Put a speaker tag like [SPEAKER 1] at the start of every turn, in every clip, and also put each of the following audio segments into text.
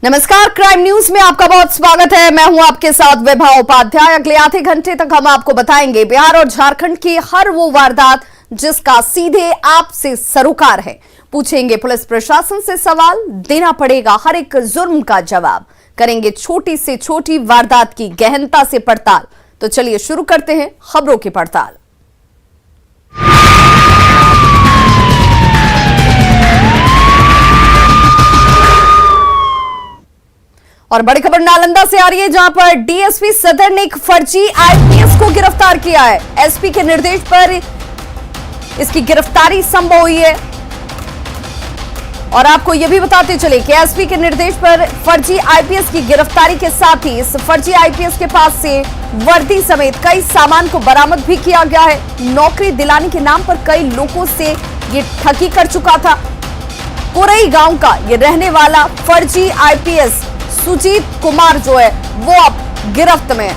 [SPEAKER 1] नमस्कार, crime news में आपका बहुत स्वागत है। मैं हूं आपके साथ विभा उपाध्याय। अगले आधे घंटे तक हम आपको बताएंगे बिहार और झारखंड की हर वो वारदात जिसका सीधे आपसे सरोकार है। पूछेंगे पुलिस प्रशासन से सवाल, देना पड़ेगा हर एक जुर्म का जवाब। करेंगे छोटी से छोटी वारदात की गहनता से पड़ताल। तो चलिए शुरू करते हैं खबरों की पड़ताल। और बड़ी खबर नालंदा से आ रही है, जहां पर डीएसपी सदर ने एक फर्जी आईपीएस को गिरफ्तार किया है। एसपी के निर्देश पर इसकी गिरफ्तारी संभव हुई है। और आपको यह भी बताते चले कि एसपी के निर्देश पर फर्जी आईपीएस की गिरफ्तारी के साथ ही इस फर्जी आईपीएस के पास से वर्दी समेत कई सामान को बरामद भी किया गया है। नौकरी दिलाने के नाम पर कई लोगों से ये ठगी कर चुका था। कोरई गांव का ये रहने वाला फर्जी आईपीएस सुजीत कुमार जो है वो अब गिरफ्त में है।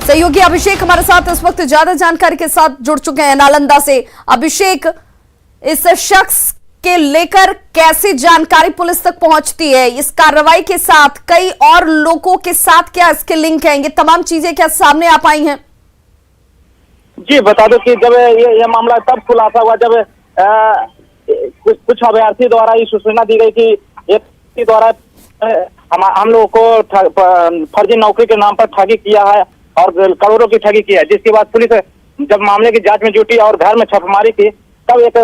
[SPEAKER 1] सहयोगी अभिषेक हमारे साथ इस वक्त ज्यादा जानकारी के साथ जुड़ चुके हैं नालंदा से। अभिषेक, इस शख्स के लेकर कैसे जानकारी पुलिस तक पहुंचती है? इस कार्रवाई के साथ कई और लोगों के साथ क्या इसके लिंक हैं? ये तमाम चीजें क्या सामने आ पाई हैं?
[SPEAKER 2] जी बता दो कि जब ये मामला तब खुलासा हुआ जब कुछ अभ्यर्थी द्वारा ये सूचना दी गई कि एक द्वारा हम लोगों को फर्जी नौकरी के नाम पर ठगी किया है और करोड़ों की ठगी की है। जिसके बाद पुलिस जब मामले की जांच में जुटी और घर में छापेमारी की, तब एक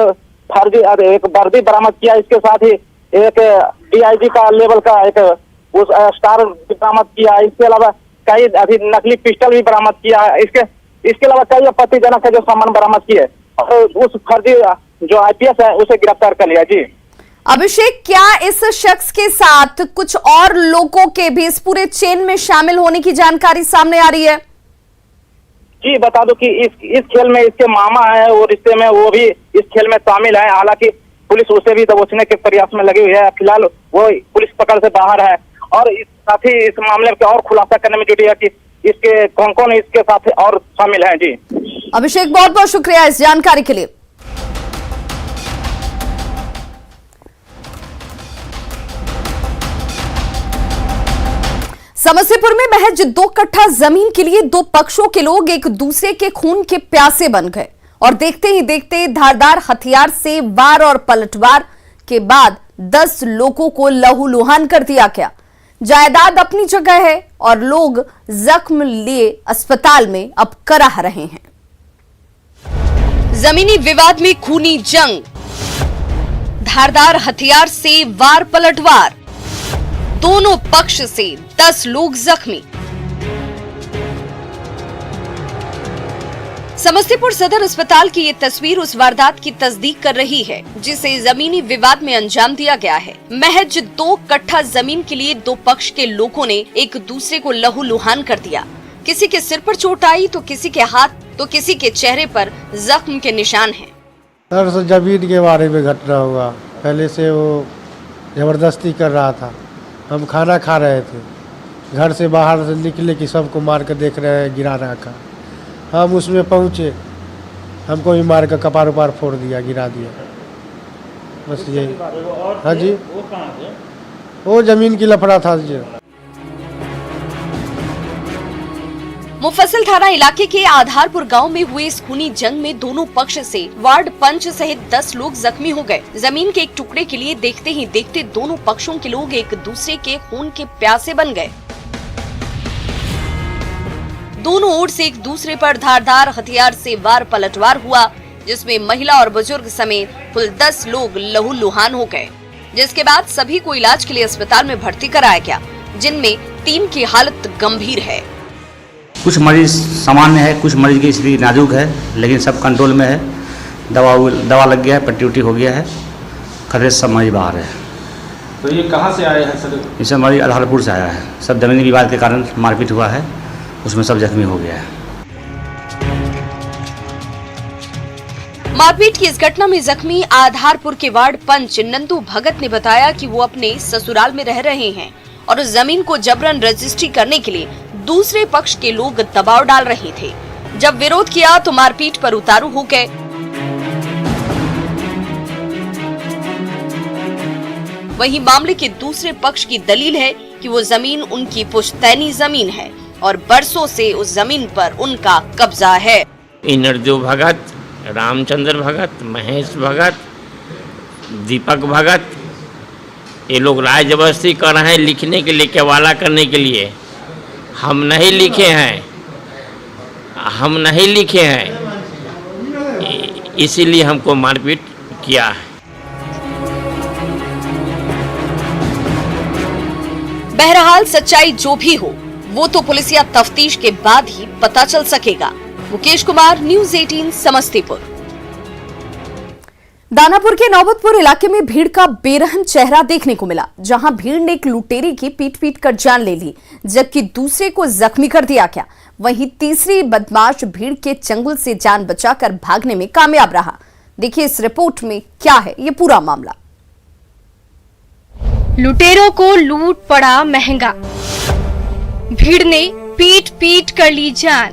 [SPEAKER 2] वर्दी बरामद किया। इसके साथ ही एक डीआईजी का लेवल का एक उस स्टार बरामद किया। इसके अलावा कई अभी नकली पिस्टल भी बरामद किया है। इसके अलावा कई आपत्तिजनक जो सामान बरामद किए और उस फर्जी जो आईपीएस है उसे गिरफ्तार कर लिया। जी
[SPEAKER 1] अभिषेक, क्या इस शख्स के साथ कुछ और लोगों के भी इस पूरे चेन में शामिल होने की जानकारी सामने आ रही है?
[SPEAKER 2] जी बता दो कि इस खेल में इसके मामा है और रिश्ते में वो भी इस खेल में शामिल है। हालांकि पुलिस उसे भी दबोचने के प्रयास में लगी हुई है। फिलहाल वो पुलिस पकड़ से बाहर है और साथ ही इस मामले का और खुलासा करने में जुटी है कि इसके कौन कौन इसके साथ और शामिल है। जी
[SPEAKER 1] अभिषेक, बहुत बहुत शुक्रिया इस जानकारी के लिए। समस्तीपुर में महज 2 कट्ठा जमीन के लिए 2 पक्षों के लोग एक दूसरे के खून के प्यासे बन गए और देखते ही देखते धारदार हथियार से वार और पलटवार के बाद 10 लोगों को लहूलुहान कर दिया गया। जायदाद अपनी जगह है और लोग जख्म लिए अस्पताल में अब कराह रहे हैं। जमीनी विवाद में खूनी जंग, धारदार हथियार से वार पलटवार, दोनों पक्ष से 10 लोग जख्मी। समस्तीपुर सदर अस्पताल की ये तस्वीर उस वारदात की तस्दीक कर रही है जिसे जमीनी विवाद में अंजाम दिया गया है। महज 2 कट्ठा जमीन के लिए 2 पक्ष के लोगों ने एक दूसरे को लहूलुहान कर दिया। किसी के सिर पर चोट आई तो किसी के हाथ तो किसी के चेहरे पर जख्म के निशान हैं।
[SPEAKER 3] सर, जमीन के बारे में घटना हुआ। पहले से वो जबरदस्ती कर रहा था। हम खाना खा रहे थे, घर से बाहर से निकले कि सबको मार कर देख रहे हैं गिरा रखा। हम उसमें पहुँचे, हमको भी मार कर कपार उपार फोड़ दिया, गिरा दिया। बस यही। हाँ जी, वो जमीन की लफड़ा था जी।
[SPEAKER 1] मुफस्सिल थाना इलाके के आधारपुर गांव में हुए इस खूनी जंग में दोनों पक्ष से वार्ड पंच सहित 10 लोग जख्मी हो गए। जमीन के एक टुकड़े के लिए देखते ही देखते दोनों पक्षों के लोग एक दूसरे के खून के प्यासे बन गए। दोनों ओर से एक दूसरे पर धारदार हथियार से वार पलटवार हुआ, जिसमें महिला और बुजुर्ग समेत कुल 10 लोग लहूलुहान हो गए। जिसके बाद सभी को इलाज के लिए अस्पताल में भर्ती कराया गया, जिनमें 3 की हालत गंभीर है।
[SPEAKER 4] कुछ मरीज सामान्य है, कुछ मरीज की स्थिति नाजुक है, लेकिन सब कंट्रोल में है। दवा लग गया है, पट्टी उट्टी हो गया है, खतरे से सब मरीज बाहर है।
[SPEAKER 5] तो ये कहाँ से आए हैं सर?
[SPEAKER 4] ये सब मरीज आधारपुर से आया है। सब जमीनी विवाद के कारण मारपीट हुआ है, उसमें सब जख्मी हो गया है।
[SPEAKER 1] मारपीट की इस घटना में जख्मी आधारपुर के वार्ड पंच नंदू भगत ने बताया कि वो अपने ससुराल में रह रहे हैं और उस जमीन को जबरन रजिस्ट्री करने के लिए दूसरे पक्ष के लोग दबाव डाल रहे थे। जब विरोध किया तो मारपीट पर उतारू हो गए।
[SPEAKER 6] वहीं मामले के दूसरे पक्ष की दलील है कि वो जमीन उनकी पुश्तैनी जमीन है और बरसों से उस जमीन पर उनका कब्जा है।
[SPEAKER 7] इनरजो भगत, रामचंद्र भगत, महेश भगत, दीपक भगत, ये लोग राय जबरदस्ती कर रहे हैं लिखने के लिए, केवाला करने के लिए। हम नहीं लिखे हैं, हम नहीं लिखे हैं, इसीलिए हमको मारपीट किया है।
[SPEAKER 6] बहरहाल सच्चाई जो भी हो वो तो पुलिसिया तफ्तीश के बाद ही पता चल सकेगा। मुकेश कुमार, न्यूज़ 18 समस्तीपुर।
[SPEAKER 1] दानापुर के नौबतपुर इलाके में भीड़ का बेरहम चेहरा देखने को मिला, जहां भीड़ ने एक लुटेरी की पीट कर जान ले ली, जबकि दूसरे को जख्मी कर दिया गया। वहीं तीसरी बदमाश भीड़ के चंगुल से जान बचाकर भागने में कामयाब रहा। देखिए इस रिपोर्ट में क्या है ये पूरा मामला।
[SPEAKER 8] लुटेरों को लूट पड़ा महंगा, भीड़ ने पीट कर ली जान,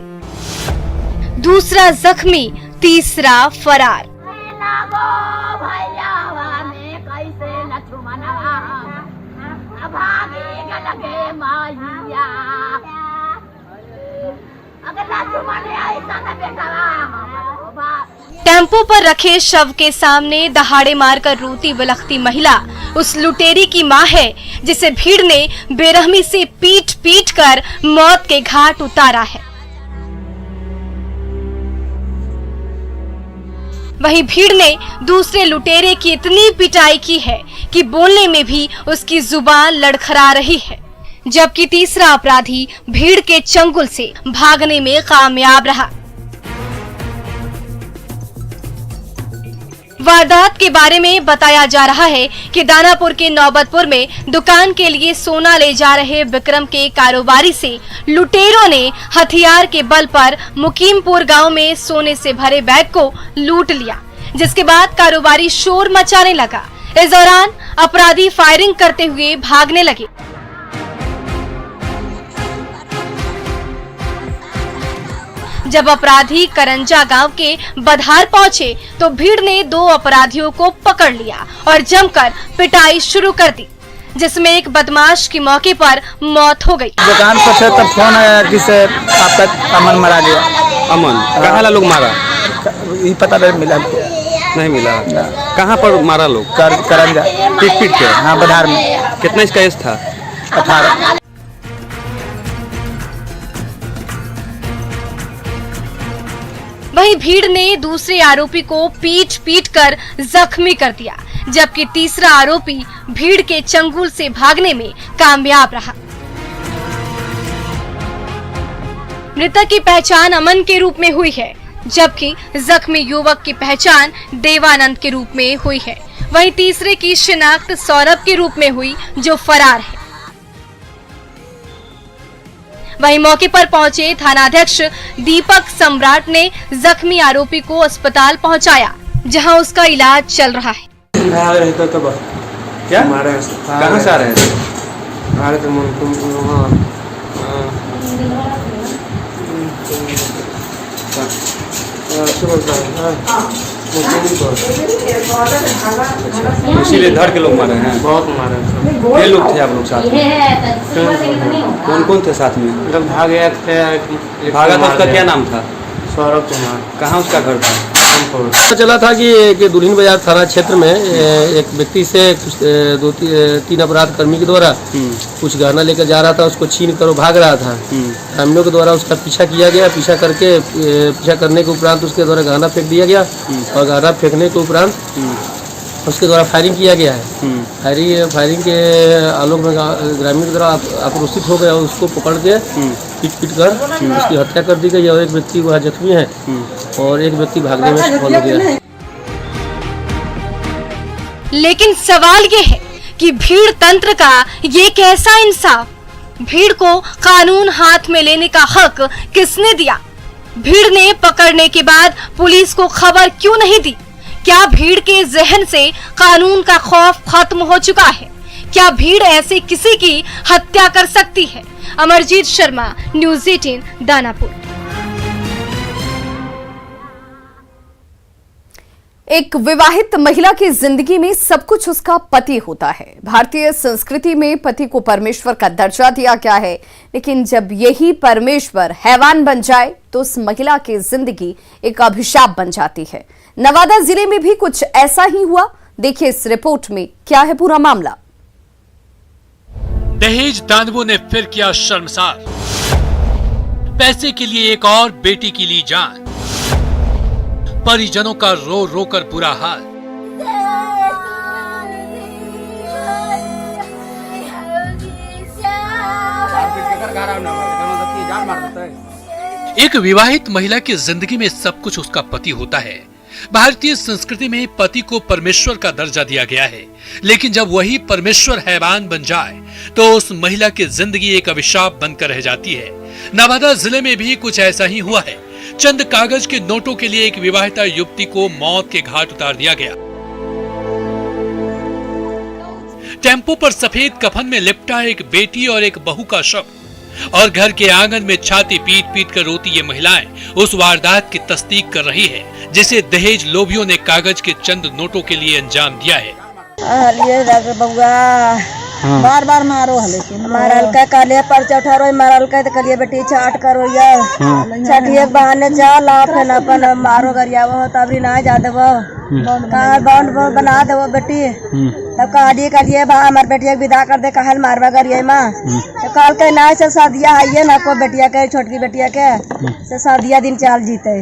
[SPEAKER 8] दूसरा जख्मी, तीसरा फरार। टेम्पो पर रखे शव के सामने दहाड़े मारकर रोती बिलखती महिला उस लुटेरी की मां है, जिसे भीड़ ने बेरहमी से पीट कर मौत के घाट उतारा है। वहीं भीड़ ने दूसरे लुटेरे की इतनी पिटाई की है कि बोलने में भी उसकी जुबान लड़खड़ा रही है, जबकि तीसरा अपराधी भीड़ के चंगुल से भागने में कामयाब रहा। वारदात के बारे में बताया जा रहा है कि दानापुर के नौबतपुर में दुकान के लिए सोना ले जा रहे विक्रम के कारोबारी से लुटेरों ने हथियार के बल पर मुकीमपुर गांव में सोने से भरे बैग को लूट लिया, जिसके बाद कारोबारी शोर मचाने लगा। इस दौरान अपराधी फायरिंग करते हुए भागने लगे। जब अपराधी करंजा गांव के बधार पहुंचे तो भीड़ ने दो अपराधियों को पकड़ लिया और जमकर पिटाई शुरू कर दी, जिसमें एक बदमाश की मौके पर मौत हो गई।
[SPEAKER 9] दुकान पर थे तब फोन आया कि से आपका अमन मारा गया।
[SPEAKER 5] अमन कहाँ लोग मारा?
[SPEAKER 9] ये पता नहीं मिला,
[SPEAKER 5] नहीं मिला। कहाँ पर मारा लोग?
[SPEAKER 9] करंजा
[SPEAKER 5] पीट के।
[SPEAKER 9] हाँ, बधार में।
[SPEAKER 5] कितना इसका एज था?
[SPEAKER 9] 18।
[SPEAKER 8] वहीं भीड़ ने दूसरे आरोपी को पीट कर जख्मी कर दिया, जबकि तीसरा आरोपी भीड़ के चंगुल से भागने में कामयाब रहा। मृतक की पहचान अमन के रूप में हुई है, जबकि जख्मी युवक की पहचान देवानंद के रूप में हुई है। वहीं तीसरे की शिनाख्त सौरभ के रूप में हुई, जो फरार है। वहीं मौके पर पहुंचे थानाध्यक्ष दीपक सम्राट ने जख्मी आरोपी को अस्पताल पहुंचाया, जहां उसका इलाज चल रहा है।
[SPEAKER 5] क्या? कहाँ से आ रहे थे? इसीलिए धर के लोग मारे हैं?
[SPEAKER 9] बहुत मारे हैं।
[SPEAKER 5] ये लोग थे आप लोग साथ में? कौन कौन थे साथ में?
[SPEAKER 9] जब भागे थे।
[SPEAKER 5] भागा था, उसका क्या नाम था?
[SPEAKER 9] सौरभ कुमार।
[SPEAKER 5] कहाँ उसका घर था?
[SPEAKER 10] पता चला था कि दुल्हिन बाजार थाना क्षेत्र में एक व्यक्ति से कुछ 2-3 अपराध कर्मी के द्वारा कुछ गहना लेकर जा रहा था, उसको छीन कर वो भाग रहा था। ग्रामीणों के द्वारा उसका पीछा किया गया। पीछा करने के उपरांत उसके द्वारा गहना फेंक दिया गया और गहना फेंकने के उपरांत उसके द्वारा फायरिंग किया गया है। फायरिंग के आलोक में ग्रामीण के द्वारा आक्रोशित हो गया और उसको पकड़ के पीट कर उसकी हत्या कर दी गई और एक व्यक्ति वह जख्मी है और एक व्यक्ति भागने में सफल हो गया है।
[SPEAKER 8] लेकिन सवाल ये है कि भीड़ तंत्र का ये कैसा इंसाफ? भीड़ को कानून हाथ में लेने का हक किसने दिया? भीड़ ने पकड़ने के बाद पुलिस को खबर क्यों नहीं दी? क्या भीड़ के जहन से कानून का खौफ खत्म हो चुका है? क्या भीड़ ऐसे किसी की हत्या कर सकती है? अमरजीत शर्मा, न्यूज़ 18 दानापुर।
[SPEAKER 1] एक विवाहित महिला की जिंदगी में सब कुछ उसका पति होता है। भारतीय संस्कृति में पति को परमेश्वर का दर्जा दिया गया है, लेकिन जब यही परमेश्वर हैवान बन जाए तो उस महिला की जिंदगी एक अभिशाप बन जाती है। नवादा जिले में भी कुछ ऐसा ही हुआ। देखिए इस रिपोर्ट में क्या है पूरा मामला।
[SPEAKER 11] दहेज दानवों ने फिर किया शर्मसार। पैसे के लिए एक और बेटी की ली जान। परिजनों का रो रो कर बुरा हाल। एक विवाहित महिला की जिंदगी में सब कुछ उसका पति होता है। भारतीय संस्कृति में पति को परमेश्वर का दर्जा दिया गया है, लेकिन जब वही परमेश्वर हैवान बन जाए तो उस महिला की जिंदगी एक अभिशाप बनकर रह जाती है। नवादा जिले में भी कुछ ऐसा ही हुआ है। चंद कागज के नोटों के लिए एक विवाहिता युवती को मौत के घाट उतार दिया गया। टेम्पो पर सफेद कफन में लिपटा एक बेटी और एक बहू का शव, और घर के आंगन में छाती पीट पीट कर रोती ये महिलाएं उस वारदात की तस्दीक कर रही है, जिसे दहेज लोभियों ने कागज के चंद नोटों के लिए अंजाम दिया है।
[SPEAKER 5] बार बार मारो मारल का काले पर चौठारो मारल का कलिए बेटी चाट करो यार छठिए बहाने चल फिर अपन मारो गरिया वो तबरी ना जा देवो कार बाउंड बना देवो बेटी तब काली कलिए बा हमार बेटिया विदा कर दे कहल मारवा गरिया माँ तो कल के ना से शादिया आइए ना को बेटिया के छोटकी बेटिया के से शादिया दिन चाल जीते।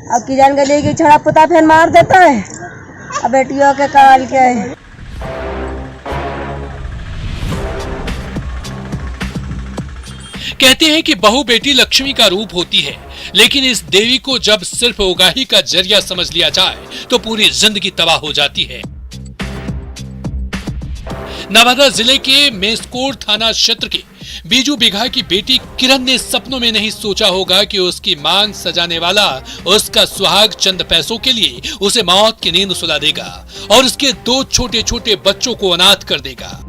[SPEAKER 5] अब की जान गली की छोड़ा पुता फिर मार देता है। अब बेटियों के काल के
[SPEAKER 11] कहते हैं कि बहू बेटी लक्ष्मी का रूप होती है, लेकिन इस देवी को जब सिर्फ उगाही का जरिया समझ लिया जाए तो पूरी जिंदगी तबाह हो जाती है। नवादा जिले के मेस्कोर थाना क्षेत्र के बीजू बिघा की बेटी किरण ने सपनों में नहीं सोचा होगा कि उसकी मांग सजाने वाला उसका सुहाग चंद पैसों के लिए उसे मौत की नींद सुला देगा और उसके 2 छोटे छोटे बच्चों को अनाथ कर देगा।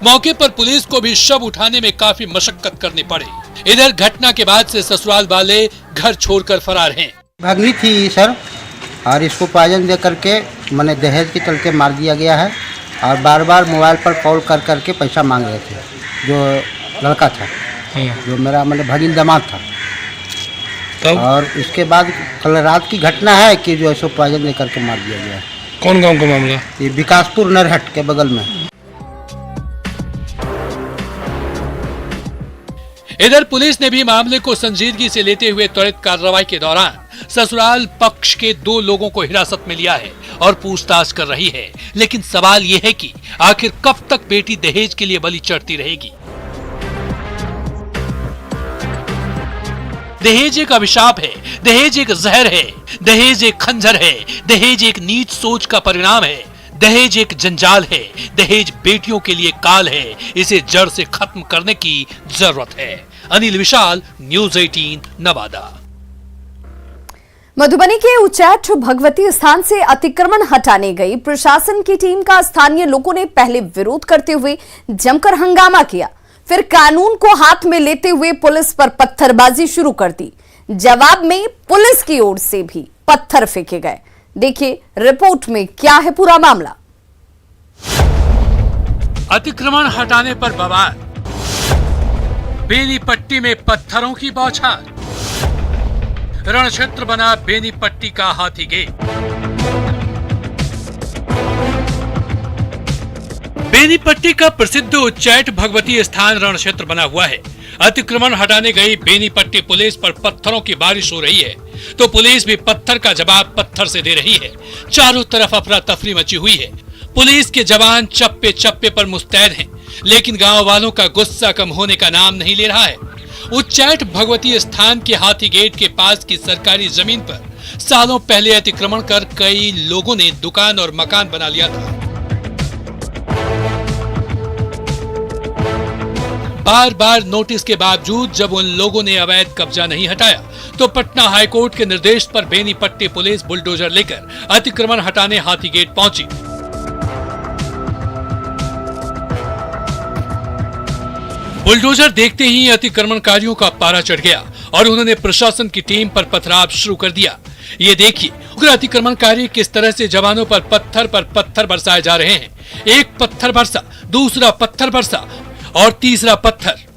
[SPEAKER 11] मौके पर पुलिस को भी शव उठाने में काफी मशक्कत करनी पड़ी। इधर घटना के बाद से ससुराल वाले घर छोड़कर फरार हैं।
[SPEAKER 9] भगनी थी सर, और इसको पॉइजन दे करके मैंने दहेज के चलते मार दिया गया है, और बार बार मोबाइल पर कॉल कर करके पैसा मांग रहे थे। जो लड़का था जो मेरा मतलब भगिन दामाद था। और इसके बाद कल रात की घटना है कि जो ऐसे पॉइजन दे करके मार दिया गया है।
[SPEAKER 11] कौन गांव का मामला?
[SPEAKER 9] ये विकासपुर नरहट के बगल में।
[SPEAKER 11] इधर पुलिस ने भी मामले को संजीदगी से लेते हुए त्वरित कार्रवाई के दौरान ससुराल पक्ष के 2 लोगों को हिरासत में लिया है और पूछताछ कर रही है। लेकिन सवाल यह है कि आखिर कब तक बेटी दहेज के लिए बलि चढ़ती रहेगी। दहेज एक अभिशाप है, दहेज एक जहर है, दहेज एक खंजर है, दहेज एक नीच सोच का परिणाम है, दहेज एक जंजाल है, दहेज बेटियों के लिए काल है। इसे जड़ से खत्म करने की जरूरत है। अनिल विशाल, न्यूज़ 18 नवादा।
[SPEAKER 1] मधुबनी के उच्चैठ भगवती स्थान से अतिक्रमण हटाने गई प्रशासन की टीम का स्थानीय लोगों ने पहले विरोध करते हुए जमकर हंगामा किया, फिर कानून को हाथ में लेते हुए पुलिस पर पत्थरबाजी शुरू कर दी। जवाब में पुलिस की ओर से भी पत्थर फेंके गए। देखिए रिपोर्ट में क्या है पूरा मामला।
[SPEAKER 11] अतिक्रमण हटाने पर बवाल, बेनीपट्टी में पत्थरों की बौछार, रण क्षेत्र बना बेनीपट्टी का हाथी गेट। बेनीपट्टी का प्रसिद्ध उच्चैठ भगवती स्थान रण क्षेत्र बना हुआ है। अतिक्रमण हटाने गई बेनीपट्टी पुलिस पर पत्थरों की बारिश हो रही है, तो पुलिस भी पत्थर का जवाब पत्थर से दे रही है। चारों तरफ अफरा तफरी मची हुई है। पुलिस के जवान चप्पे चप्पे पर मुस्तैद हैं, लेकिन गांव वालों का गुस्सा कम होने का नाम नहीं ले रहा है। उच्चैठ भगवती स्थान के हाथी गेट के पास की सरकारी जमीन पर सालों पहले अतिक्रमण कर कई लोगों ने दुकान और मकान बना लिया था। बार बार नोटिस के बावजूद जब उन लोगों ने अवैध कब्जा नहीं हटाया, तो पटना हाईकोर्ट के निर्देश पर बेनीपट्टी पुलिस बुलडोजर लेकर अतिक्रमण हटाने हाथी गेट पहुंची। बुलडोजर देखते ही अतिक्रमणकारियों का पारा चढ़ गया और उन्होंने प्रशासन की टीम पर पथराव शुरू कर दिया। ये देखिए उग्र अतिक्रमणकारी किस तरह से जवानों पर पत्थर बरसाए जा रहे हैं। एक पत्थर बरसा, दूसरा पत्थर बरसा और तीसरा पत्थर।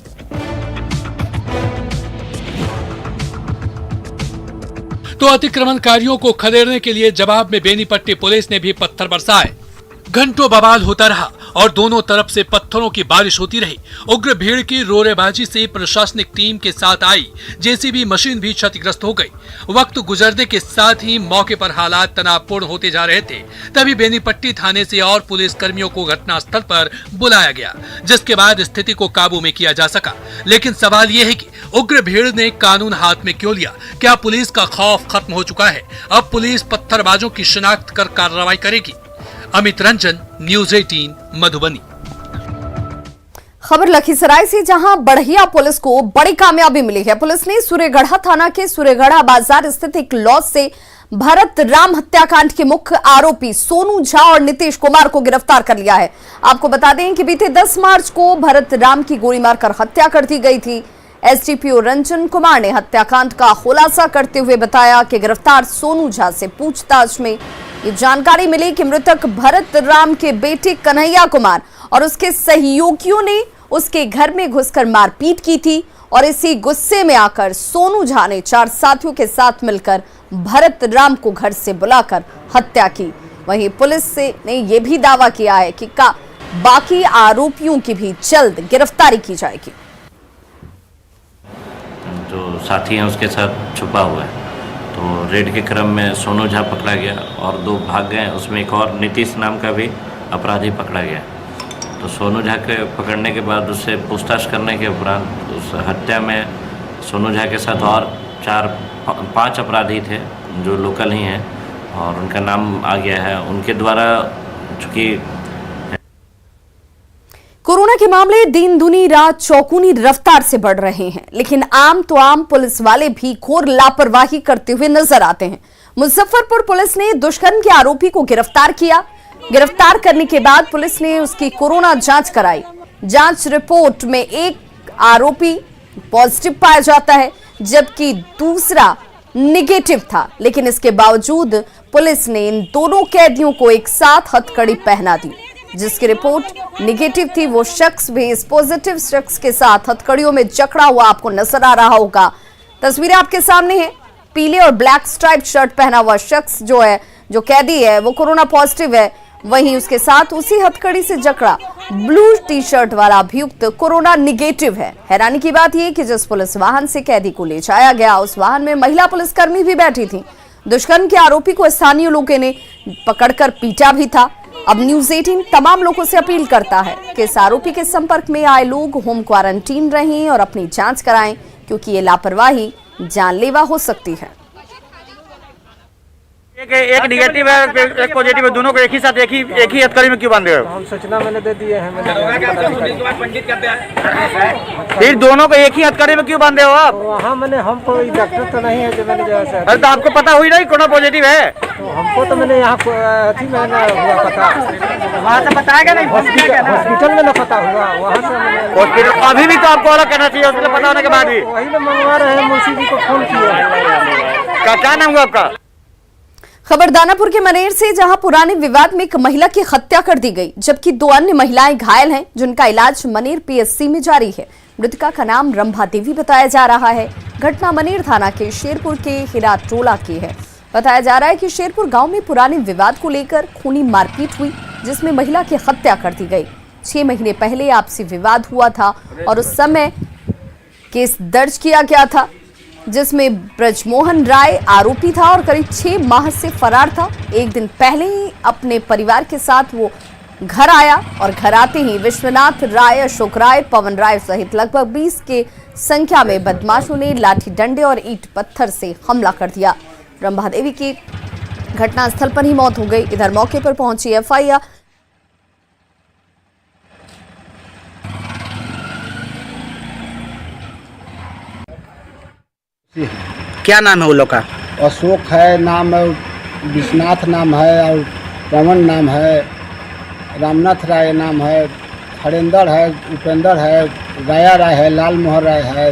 [SPEAKER 11] तो अतिक्रमणकारियों को खदेड़ने के लिए जवाब में बेनीपट्टी पुलिस ने भी पत्थर बरसाए। घंटों बवाल होता रहा और दोनों तरफ से पत्थरों की बारिश होती रही। उग्र भीड़ की रोरेबाजी से प्रशासनिक टीम के साथ आई जेसीबी मशीन भी क्षतिग्रस्त हो गई। वक्त गुजरने के साथ ही मौके पर हालात तनावपूर्ण होते जा रहे थे। तभी बेनीपट्टी थाने से और पुलिस कर्मियों को घटनास्थल पर बुलाया गया, जिसके बाद स्थिति को काबू में किया जा सका। लेकिन सवाल ये है कि उग्र भीड़ ने कानून हाथ में क्यों लिया? क्या पुलिस का खौफ खत्म हो चुका है? अब पुलिस पत्थरबाजों की शिनाख्त कर कार्रवाई करेगी। अमित रंजन, न्यूज़ 18 मधुबनी।
[SPEAKER 1] खबर लखीसराय से, जहां बढ़िया पुलिस को बड़ी कामयाबी मिली है। पुलिस ने सूर्यगढ़ा थाना के सूर्यगढ़ा बाजार स्थित एक लॉज से भरत राम हत्याकांड के मुख्य आरोपी सोनू झा और नीतीश कुमार को गिरफ्तार कर लिया है। आपको बता दें कि बीते 10 मार्च को भरत राम की गोली मारकर हत्या कर दी गई थी। एसडीपीओ रंजन कुमार ने हत्याकांड का खुलासा करते हुए बताया कि गिरफ्तार सोनू झा से पूछताछ में ये जानकारी मिली कि मृतक भरत राम के बेटे कन्हैया कुमार और उसके सहयोगियों ने उसके घर में घुसकर मारपीट की थी और इसी गुस्से में आकर सोनू झा ने 4 साथियों के साथ मिलकर भरत राम को घर से बुलाकर हत्या की। वहीं पुलिस ने यह भी दावा किया है कि बाकी आरोपियों की भी जल्द गिरफ्तारी की जाएगी।
[SPEAKER 12] जो साथी हैं उसके साथ छुपा हुआ है, तो रेड के क्रम में सोनू झा पकड़ा गया और 2 भाग गए। उसमें एक और नीतीश नाम का भी अपराधी पकड़ा गया। तो सोनू झा के पकड़ने के बाद उससे पूछताछ करने के उपरांत उस हत्या में सोनू झा के साथ और 4-5 अपराधी थे जो लोकल ही हैं और उनका नाम आ गया है। उनके द्वारा चूँकि
[SPEAKER 1] कोरोना के मामले दिन दुनी रात चौगुनी रफ्तार से बढ़ रहे हैं, लेकिन आम पुलिस वाले भी घोर लापरवाही करते हुए नजर आते हैं। मुजफ्फरपुर पुलिस ने दुष्कर्म के आरोपी को गिरफ्तार किया। गिरफ्तार करने के बाद पुलिस ने उसकी कोरोना जांच कराई। जांच रिपोर्ट में एक आरोपी पॉजिटिव पाया जाता है, जबकि दूसरा निगेटिव था। लेकिन इसके बावजूद पुलिस ने इन दोनों कैदियों को एक साथ हथकड़ी पहना दी। जिसकी रिपोर्ट निगेटिव थी, वो शख्स भी इस पॉजिटिव शख्स के साथ हथकड़ियों में जकड़ा हुआ आपको नजर आ रहा होगा। तस्वीरें आपके सामने हैं। पीले और ब्लैक स्ट्राइप शर्ट पहना हुआ शख्स जो कैदी है वो कोरोना पॉजिटिव है। वहीं उसके साथ उसी हथकड़ी से जकड़ा ब्लू टी शर्ट वाला अभियुक्त कोरोना निगेटिव है। हैरानी की बात यह कि जिस पुलिस वाहन से कैदी को ले जाया गया, उस वाहन में महिला पुलिसकर्मी भी बैठी थी। दुष्कर्म के आरोपी को स्थानीय लोगों ने पकड़कर पीटा भी था। अब न्यूज़ 18 तमाम लोगों से अपील करता है कि इस आरोपी के संपर्क में आए लोग होम क्वारंटीन रहें और अपनी जांच कराएं, क्योंकि ये लापरवाही जानलेवा हो सकती है।
[SPEAKER 2] एक निगेटिव है, एक पॉजिटिव है, दोनों को एक ही साथ एक ही हथकड़ी में क्यों बांधे हो?
[SPEAKER 10] हम सूचना मैंने दे दिए हैं।
[SPEAKER 2] फिर दोनों को एक ही हथकड़ी में क्यों बांधे हो आप?
[SPEAKER 10] वहाँ मैंने हमको डॉक्टर तो नहीं है जो मैंने जैसे।
[SPEAKER 2] अरे तो आपको पता हुई नहीं कोरोना पॉजिटिव है?
[SPEAKER 10] तो हमको तो मैंने यहाँ मैंने हुआ पता,
[SPEAKER 2] वहाँ से बताया नहीं?
[SPEAKER 10] हॉस्पिटल में ना पता हुआ, वहाँ से
[SPEAKER 2] हॉस्पिटल अभी भी तो आपको अलग करना चाहिए हॉस्पिटल पता होने के बाद भी।
[SPEAKER 10] वही ना मंगवा रहे हैं, मुंशी जी को फोन किया।
[SPEAKER 2] क्या नाम हुआ आपका?
[SPEAKER 1] खबर दानापुर के मनेर से, जहां पुराने विवाद में एक महिला की हत्या कर दी गई, जबकि 2 अन्य महिलाएं घायल हैं, जिनका इलाज मनेर पीएचसी में जारी है। मृतका का नाम रंभा देवी बताया जा रहा है। घटना मनेर थाना के शेरपुर के हिरा टोला की है। बताया जा रहा है कि शेरपुर गांव में पुराने विवाद को लेकर खूनी मारपीट हुई, जिसमें महिला की हत्या कर दी गई। 6 महीने पहले आपसी विवाद हुआ था और उस समय केस दर्ज किया गया था, जिसमें ब्रजमोहन राय आरोपी था और करीब 6 माह से फरार था। एक दिन पहले ही अपने परिवार के साथ वो घर आया और घर आते ही विश्वनाथ राय, अशोक राय, पवन राय सहित लगभग 20 के संख्या में बदमाशों ने लाठी डंडे और ईंट पत्थर से हमला कर दिया। रंभा देवी की घटनास्थल पर ही मौत हो गई। इधर मौके पर पहुंची एफआईआर
[SPEAKER 9] क्या नाम है वो लोग का?
[SPEAKER 3] अशोक है नाम है, विश्वनाथ नाम है और पवन नाम है, रामनाथ राय नाम है, हरेंद्र है, उपेंद्र है, गया राय है, लाल मोहन राय है,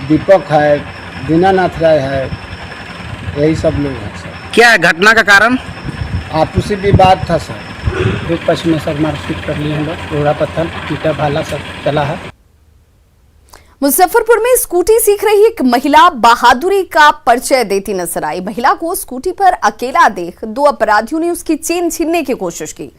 [SPEAKER 3] दीपक है, दीनानाथ राय है, यही सब लोग हैं सर।
[SPEAKER 9] क्या घटना का कारण?
[SPEAKER 3] आपसी विवाद था सर, एक पक्ष में सर मारपीट कर लिए हम लोग, रोड़ा पत्थर ईटा भाला सब चला है।
[SPEAKER 1] मुजफ्फरपुर में स्कूटी सीख रही एक महिला बहादुरी का परिचय देती नजर आई। महिला को स्कूटी पर अकेला देख दो अपराधियों ने उसकी चेन छीनने की कोशिश की,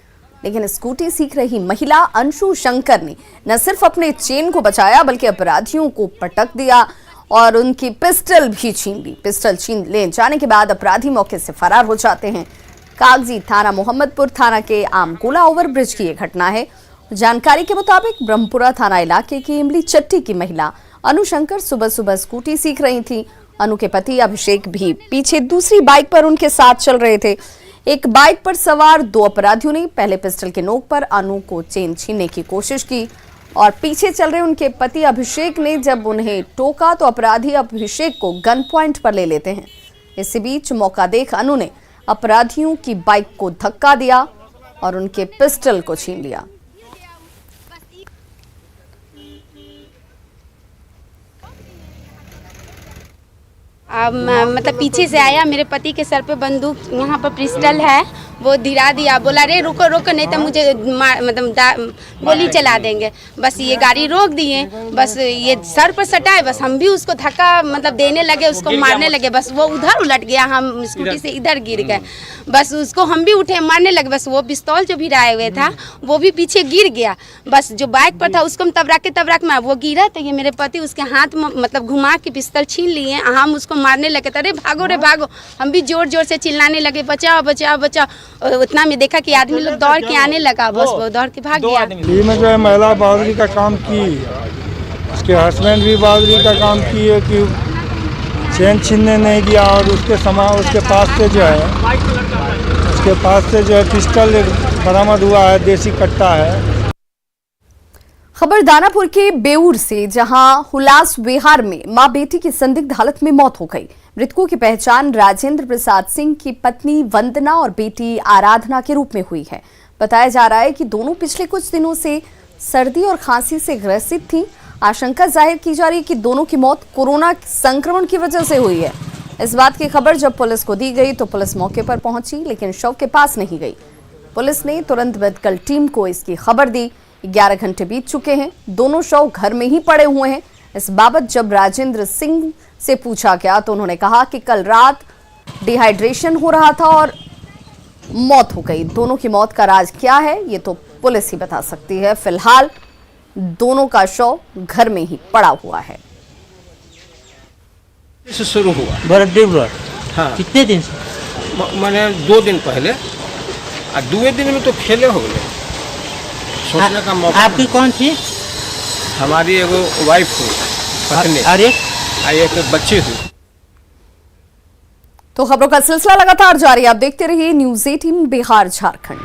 [SPEAKER 1] लेकिन स्कूटी सीख रही महिला अंशु शंकर ने न सिर्फ अपने चेन को बचाया बल्कि अपराधियों को पटक दिया और उनकी पिस्टल भी छीन ली। पिस्टल छीन ले जाने के बाद अपराधी मौके से फरार हो जाते हैं। कागजी थाना मोहम्मदपुर थाना के आमकोला ओवरब्रिज की यह घटना है। जानकारी के मुताबिक ब्रह्मपुरा थाना इलाके की इमली चट्टी की महिला अनु शंकर सुबह सुबह स्कूटी सीख रही थी। अनु के पति अभिषेक भी पीछे दूसरी बाइक पर उनके साथ चल रहे थे। एक बाइक पर सवार दो अपराधियों ने पहले पिस्टल के नोक पर अनु को चेन छीनने की कोशिश की और पीछे चल रहे उनके पति अभिषेक ने जब उन्हें टोका तो अपराधी अभिषेक को गन पॉइंट पर ले लेते हैं। इसी बीच मौका देख अनु ने अपराधियों की बाइक को धक्का दिया और उनके पिस्टल को छीन लिया।
[SPEAKER 13] अब मतलब पीछे से आया, मेरे पति के सर पे बंदूक, यहाँ पर पिस्टल है, वो धिरा दिया, बोला रे रुको रुको नहीं तो मुझे मतलब गोली चला देंगे। बस ये गाड़ी रोक दिए, बस ये सर पर सटाए, बस हम भी उसको धक्का मतलब देने लगे, उसको मारने लगे, बस वो उधर उलट गया, हम स्कूटी से इधर गिर गए, बस उसको हम भी उठे मारने लगे, बस वो पिस्तौल जो भिराए हुए था वो भी पीछे गिर गया। बस जो बाइक पर था उसको हम तबराक में वो गिरा तो ये मेरे पति उसके हाथ में मतलब घुमा के पिस्तौल छीन लिए, हम उसको मारने लगे, अरे भागो रे भागो, हम भी जोर जोर से चिल्लाने लगे बचाओ बचाओ बचाओ। उतना में देखा कि आदमी लोग दौड़ के आने लगा, बस वो दौड़ के भाग गया।
[SPEAKER 3] में जो है महिला बहादुरी का काम की, उसके हस्बैंड भी बहादुरी का काम किए कि चेन छीनने नहीं दिया और उसके पास से जो है पिस्टल बरामद हुआ है, देसी कट्टा है।
[SPEAKER 1] खबर दानापुर के बेऊर से, जहां हुलास विहार में मां बेटी की संदिग्ध हालत में मौत हो गई। मृतकों की पहचान राजेंद्र प्रसाद सिंह की पत्नी वंदना और बेटी आराधना के रूप में हुई है। बताया जा रहा है कि दोनों पिछले कुछ दिनों से सर्दी और खांसी से ग्रसित थीं। आशंका जाहिर की जा रही है कि दोनों की मौत कोरोना संक्रमण की वजह से हुई है। इस बात की खबर जब पुलिस को दी गई तो पुलिस मौके पर पहुंची, लेकिन शव के पास नहीं गई। पुलिस ने तुरंत मेडिकल टीम को इसकी खबर दी। 11 घंटे बीत चुके हैं, दोनों शव घर में ही पड़े हुए हैं। इस बाबत जब राजेंद्र सिंह से पूछा गया तो उन्होंने कहा कि कल रात डिहाइड्रेशन हो रहा था और मौत हो गई। दोनों की मौत का राज क्या है ये तो पुलिस ही बता सकती है। फिलहाल दोनों का शव घर में ही पड़ा हुआ है।
[SPEAKER 10] से शुरू हुआ
[SPEAKER 9] बर्थडे ब्लड।
[SPEAKER 10] हाँ,
[SPEAKER 9] कितने दिन से?
[SPEAKER 10] मैंने 2 दिन पहले और 2 दिन में तो खेले हो गए। सोचने का मौका।
[SPEAKER 9] आपकी कौन थी?
[SPEAKER 10] हमारी एगो वाइफ हुई, पत्नी,
[SPEAKER 9] अरे
[SPEAKER 10] एक बच्ची हुई।
[SPEAKER 1] तो खबरों का सिलसिला लगातार जारी, आप देखते रहिए न्यूज़ 18 बिहार झारखंड।